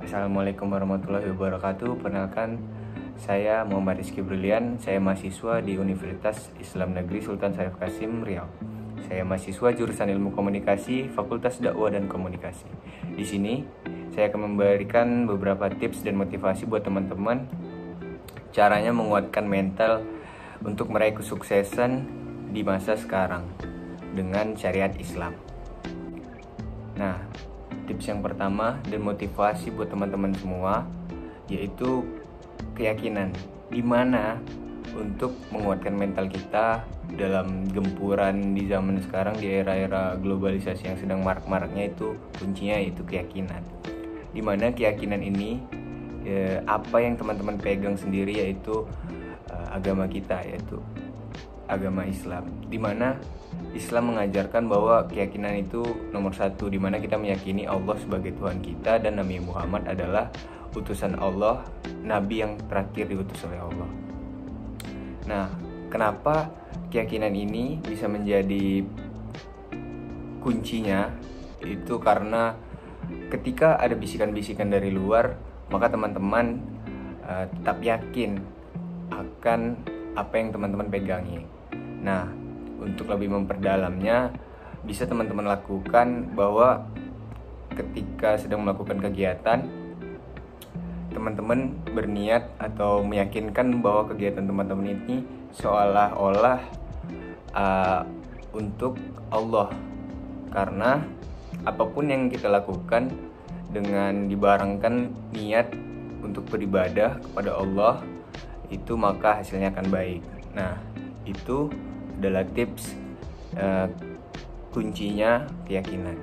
Assalamualaikum warahmatullahi wabarakatuh. Perkenalkan, saya Muhammad Rizky Brilian. Saya mahasiswa di Universitas Islam Negeri Sultan Syarif Qasim, Riau. Saya mahasiswa jurusan Ilmu Komunikasi, Fakultas Dakwah dan Komunikasi. Di sini, saya akan memberikan beberapa tips dan motivasi buat teman-teman caranya menguatkan mental untuk meraih kesuksesan di masa sekarang dengan syariat Islam. Nah, tips yang pertama dan motivasi buat teman-teman semua yaitu keyakinan, dimana untuk menguatkan mental kita dalam gempuran di zaman sekarang, di era-era globalisasi yang sedang marak-maraknya, itu kuncinya itu keyakinan. Dimana keyakinan ini apa yang teman-teman pegang sendiri yaitu agama kita, yaitu agama Islam, dimana Islam mengajarkan bahwa keyakinan itu nomor satu, dimana kita meyakini Allah sebagai Tuhan kita dan Nabi Muhammad adalah utusan Allah, Nabi yang terakhir diutus oleh Allah. Nah, kenapa keyakinan ini bisa menjadi kuncinya? Itu karena ketika ada bisikan-bisikan dari luar, maka teman-teman tetap yakin akan apa yang teman-teman pegangi. Nah, untuk lebih memperdalamnya, bisa teman-teman lakukan bahwa ketika sedang melakukan kegiatan, teman-teman berniat atau meyakinkan bahwa kegiatan teman-teman ini seolah-olah untuk Allah. Karena apapun yang kita lakukan dengan dibarengkan niat untuk beribadah kepada Allah, itu maka hasilnya akan baik. Nah, itu adalah tips kuncinya keyakinan.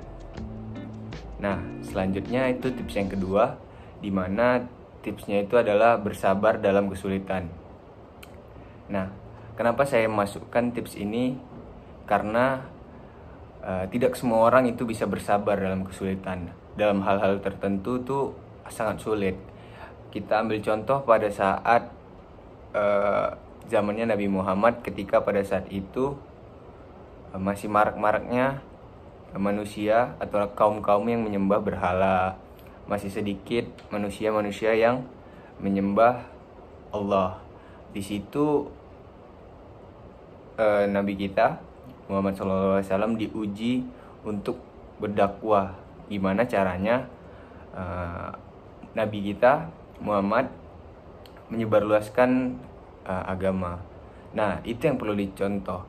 Nah, selanjutnya itu tips yang kedua, di mana tipsnya itu adalah bersabar dalam kesulitan. Nah, kenapa saya masukkan tips ini? Karena tidak semua orang itu bisa bersabar dalam kesulitan. Dalam hal-hal tertentu tuh sangat sulit. Kita ambil contoh pada saat zamannya Nabi Muhammad, ketika pada saat itu masih marak-maraknya manusia atau kaum-kaum yang menyembah berhala. Masih sedikit manusia-manusia yang menyembah Allah. Di situ Nabi kita Muhammad SAW diuji untuk berdakwah. Gimana caranya Nabi kita Muhammad menyebarluaskan agama. Nah, itu yang perlu dicontoh.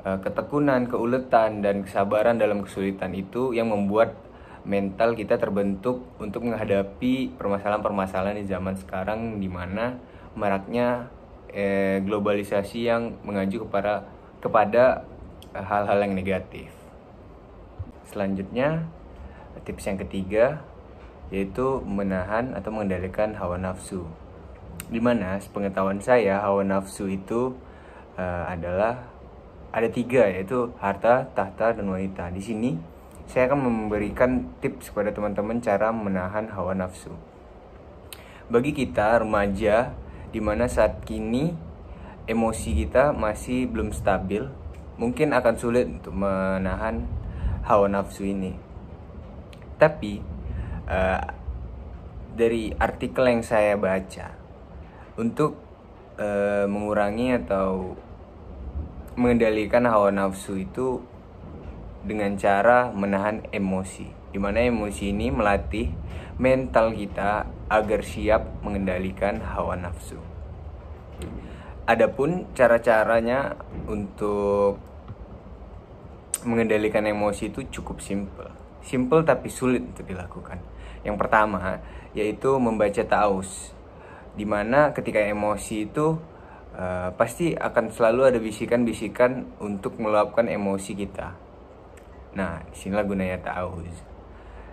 Ketekunan, keuletan, dan kesabaran dalam kesulitan itu yang membuat mental kita terbentuk untuk menghadapi permasalahan-permasalahan di zaman sekarang, di mana maraknya globalisasi yang mengacu kepada hal-hal yang negatif. Selanjutnya, tips yang ketiga yaitu menahan atau mengendalikan hawa nafsu. Dimana sepengetahuan saya, hawa nafsu itu ada tiga, yaitu harta, tahta, dan wanita. Di sini saya akan memberikan tips kepada teman-teman cara menahan hawa nafsu. Bagi kita remaja, dimana saat kini emosi kita masih belum stabil, mungkin akan sulit untuk menahan hawa nafsu ini. Tapi dari artikel yang saya baca, untuk mengurangi atau mengendalikan hawa nafsu itu dengan cara menahan emosi, dimana emosi ini melatih mental kita agar siap mengendalikan hawa nafsu. Adapun cara-caranya untuk mengendalikan emosi itu cukup simple tapi sulit untuk dilakukan. Yang pertama yaitu membaca ta'awuz, dimana ketika emosi itu pasti akan selalu ada bisikan-bisikan untuk meluapkan emosi kita. Nah, disinilah gunanya ta'awuz.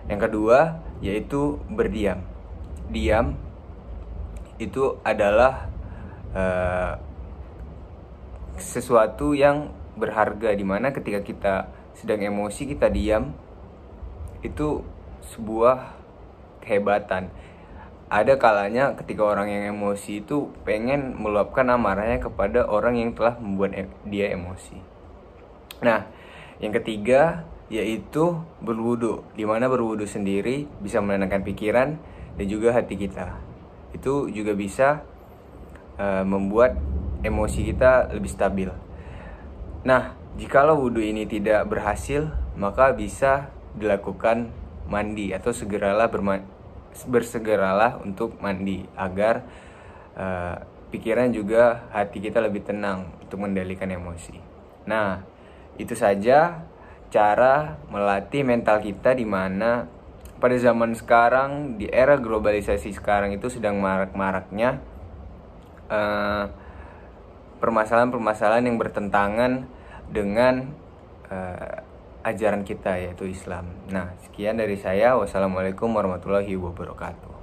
Yang kedua yaitu berdiam. Diam itu adalah sesuatu yang berharga, dimana ketika kita sedang emosi kita diam, itu sebuah kehebatan. Ada kalanya ketika orang yang emosi itu pengen meluapkan amarahnya kepada orang yang telah membuat dia emosi. Nah, yang ketiga yaitu berwudu, dimana berwudu sendiri bisa menenangkan pikiran dan juga hati kita. Itu juga bisa membuat emosi kita lebih stabil. Nah, jikalau wudhu ini tidak berhasil, maka bisa dilakukan mandi atau bersegeralah untuk mandi agar pikiran juga hati kita lebih tenang untuk mengendalikan emosi. Nah, itu saja cara melatih mental kita, di mana pada zaman sekarang, di era globalisasi sekarang itu sedang marak-maraknya permasalahan-permasalahan yang bertentangan dengan ajaran kita, yaitu Islam. Nah, sekian dari saya. Wassalamualaikum warahmatullahi wabarakatuh.